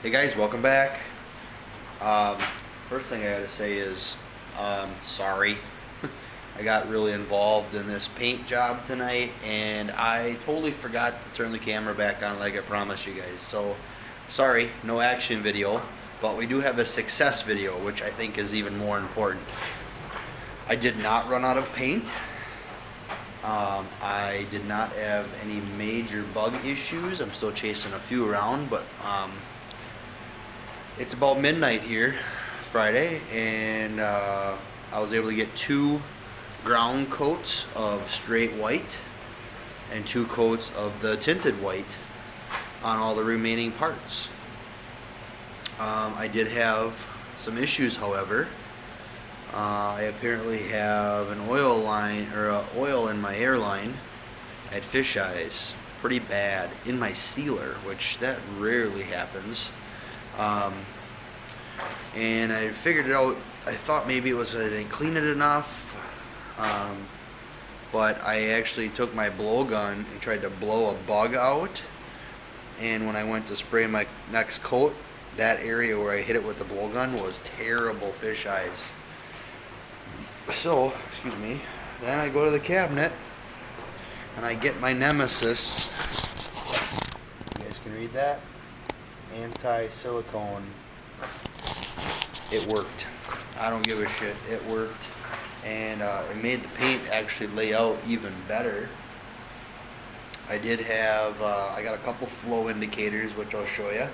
Hey guys, welcome back. First thing I gotta say is, sorry. I got really involved in this paint job tonight and I totally forgot to turn the camera back on like I promised you guys. So, sorry, no action video, but we do have a success video, which I think is even more important. I did not run out of paint. I did not have any major bug issues. I'm still chasing a few around, but it's about midnight here, Friday, and I was able to get 2 ground coats of straight white and 2 coats of the tinted white on all the remaining parts. I did have some issues, however. I apparently have an oil line, or oil in my airline at fish eyes, pretty bad, in my sealer, which that rarely happens. And I figured it out. I thought maybe it was I didn't clean it enough, but I actually took my blowgun and tried to blow a bug out, and when I went to spray my next coat, that area where I hit it with the blowgun was terrible fish eyes. So, excuse me, then I go to the cabinet and I get my nemesis. You guys can read that? Anti-silicone. It worked. I don't give a shit. It worked, and it made the paint actually lay out even better. I did have, I got a couple flow indicators, which I'll show you.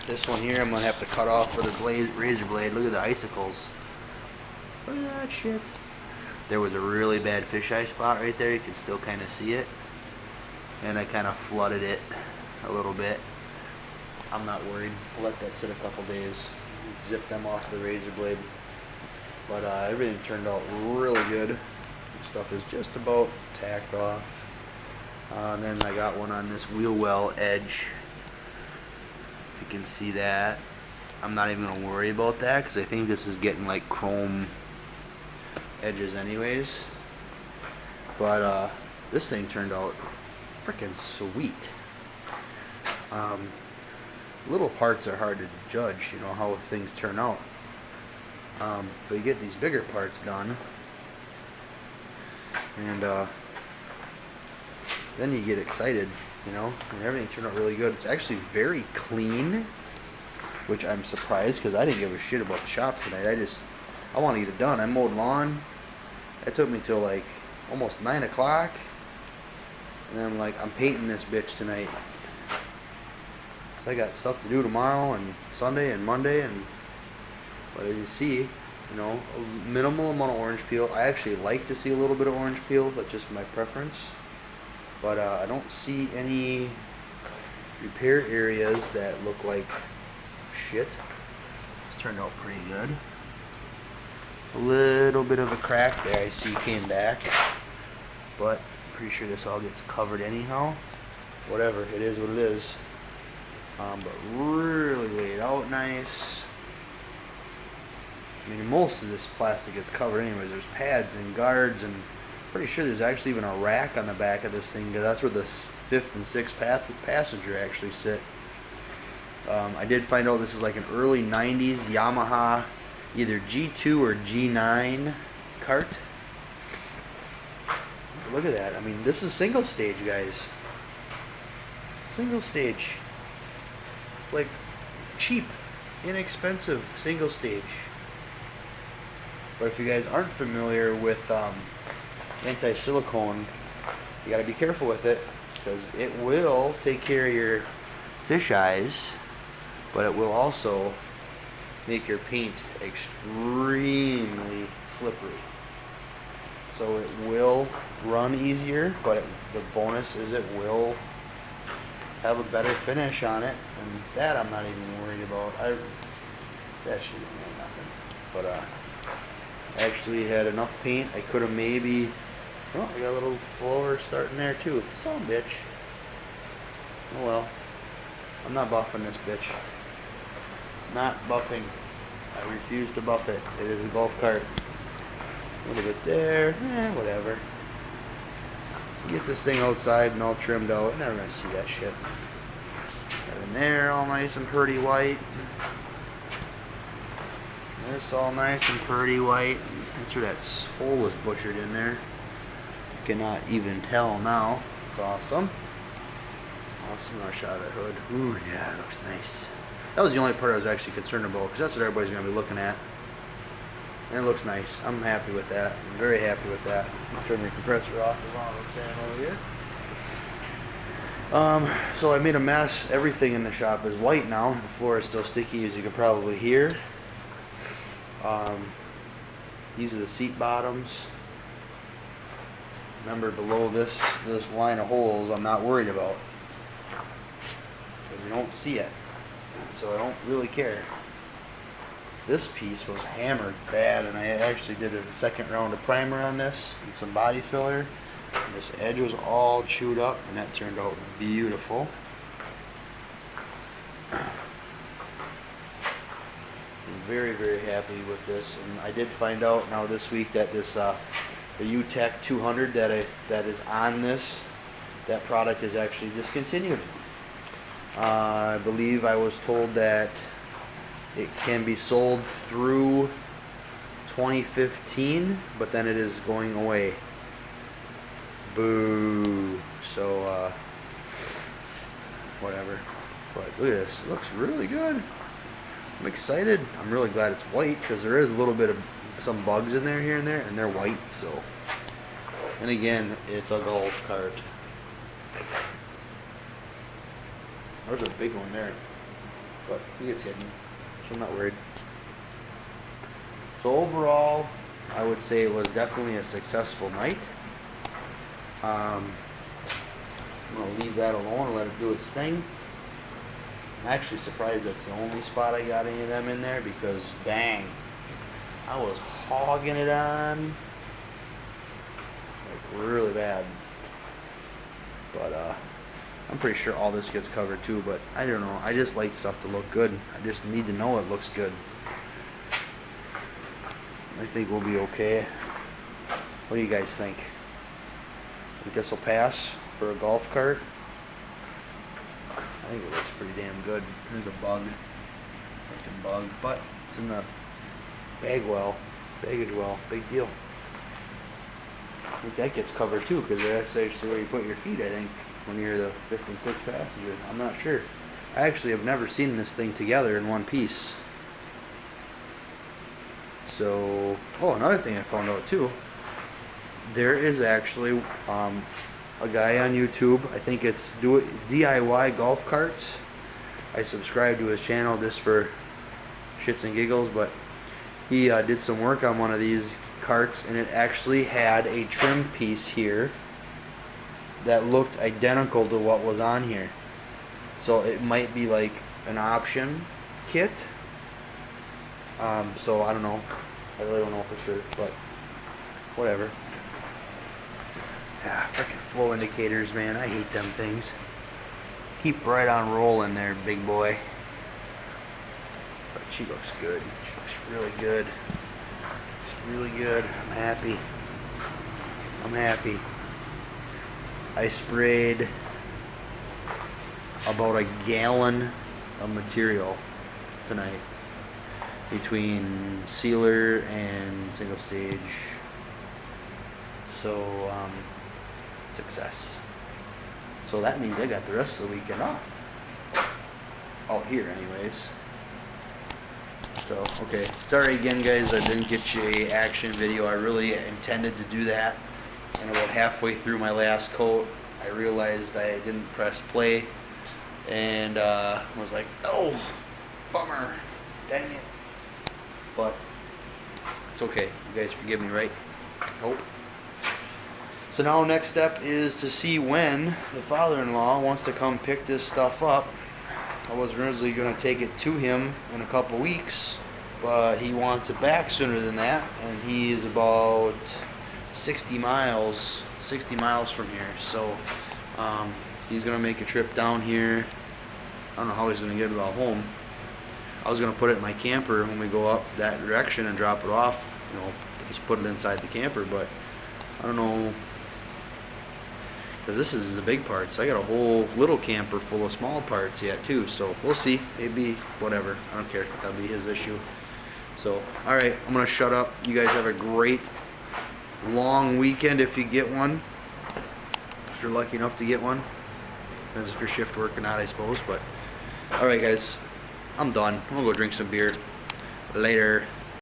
This one here, I'm gonna have to cut off with a razor blade. Look at the icicles. Look at that shit. There was a really bad fisheye spot right there. You can still kind of see it, and I kind of flooded it a little bit. I'm not worried. I'll let that sit a couple days. Zip them off the razor blade. But everything turned out really good. This stuff is just about tacked off. And then I got one on this wheel well edge. You can see that. I'm not even going to worry about that because I think this is getting like chrome edges anyways. But this thing turned out freaking sweet. Little parts are hard to judge, you know, how things turn out. But you get these bigger parts done, and then you get excited, you know, and everything turned out really good. It's actually very clean, which I'm surprised because I didn't give a shit about the shop tonight. I want to get it done. I mowed lawn. It took me till like almost 9 o'clock, and then I'm like, I'm painting this bitch tonight. So I got stuff to do tomorrow and Sunday and Monday, and but as you see, you know, a minimal amount of orange peel. I actually like to see a little bit of orange peel, that's just my preference. But I don't see any repair areas that look like shit. This turned out pretty good. A little bit of a crack there I see came back, but I'm pretty sure this all gets covered anyhow. Whatever, it is what it is. But really laid out nice. I mean, most of this plastic gets covered anyways. There's pads and guards, and pretty sure there's actually even a rack on the back of this thing, because that's where the 5th and 6th passenger actually sit. I did find out this is like an early 90s Yamaha, either G2 or G9 cart. Look at that. I mean, this is single stage, guys. Single stage. Like cheap, inexpensive single stage. But if you guys aren't familiar with anti-silicone, you gotta be careful with it, because it will take care of your fish eyes, but it will also make your paint extremely slippery. So it will run easier, but the bonus is it will have a better finish on it, and that I'm not even worried about. That shouldn't mean nothing. But I actually had enough paint. I could have maybe, oh, I got a little flower starting there too. Son of a bitch. Oh well. I'm not buffing this bitch. Not buffing. I refuse to buff it. It is a golf cart. A little bit there. Whatever. Get this thing outside and all trimmed out. Never gonna see that shit. And there all nice and pretty white. This all nice and pretty white. That's where that hole was butchered in there. Cannot even tell now. It's awesome. Awesome. Our shot of that hood. Ooh, yeah, it looks nice. That was the only part I was actually concerned about, because that's what everybody's going to be looking at. And it looks nice. I'm happy with that. I'm very happy with that. I'll turn the compressor off as long as I'm standing over here. So I made a mess. Everything in the shop is white now. The floor is still sticky, as you can probably hear. These are the seat bottoms. Remember, below this line of holes, I'm not worried about, because you don't see it, so I don't really care. This piece was hammered bad, and I actually did a second round of primer on this and some body filler. And this edge was all chewed up, and that turned out beautiful. I'm very, very happy with this, and I did find out now this week that this the UTech 200 that is on this, that product is actually discontinued. I believe I was told that it can be sold through 2015, but then it is going away. Boo. So whatever. But look at this. It looks really good. I'm excited. I'm really glad it's white, because there is a little bit of some bugs in there here and there, and they're white. So, and again, it's a golf cart. There's a big one there, but he gets hidden, so I'm not worried. So overall, I would say it was definitely a successful night. I'm gonna leave that alone and let it do its thing. I'm actually surprised that's the only spot I got any of them in there, because dang, I was hogging it on like really bad. But I'm pretty sure all this gets covered too, but I don't know. I just like stuff to look good. I just need to know it looks good. I think we'll be okay. What do you guys think? Think this will pass for a golf cart? I think it looks pretty damn good. There's a bug. Freaking bug. But it's in the baggage well. Big deal. I think that gets covered too, because that's actually where you put your feet, I think, when you're the 5th and 6th passenger. I'm not sure. I actually have never seen this thing together in one piece. So, oh, another thing I found out too. There is actually a guy on YouTube, I think it's DIY golf carts. I subscribe to his channel just for shits and giggles, but he did some work on one of these carts, and it actually had a trim piece here that looked identical to what was on here. So it might be like an option kit. So I don't know. I really don't know for sure, but whatever. Yeah, freaking flow indicators, man. I hate them things. Keep right on rolling there, big boy. But she looks good. She looks really good. She's really good. I'm happy. I'm happy. I sprayed about a gallon of material tonight between sealer and single stage. So, success. So that means I got the rest of the weekend off. Out here anyways. So, okay. Sorry again, guys, I didn't get you a action video. I really intended to do that. And about halfway through my last coat, I realized I didn't press play. And was like, oh, bummer. Dang it. But it's okay. You guys forgive me, right? Hope. So now next step is to see when the father-in-law wants to come pick this stuff up. I was originally going to take it to him in a couple weeks, but he wants it back sooner than that, and he is about 60 miles from here. So he's going to make a trip down here. I don't know how he's going to get it all home. I was going to put it in my camper when we go up that direction and drop it off, you know, just put it inside the camper, but I don't know. Because this is the big parts. I got a whole little camper full of small parts yet too. So we'll see. Maybe whatever. I don't care. That'll be his issue. So, alright, I'm going to shut up. You guys have a great long weekend if you get one. If you're lucky enough to get one. Depends if you're shift work or not, I suppose. But, alright guys, I'm done. I'm going to go drink some beer. Later.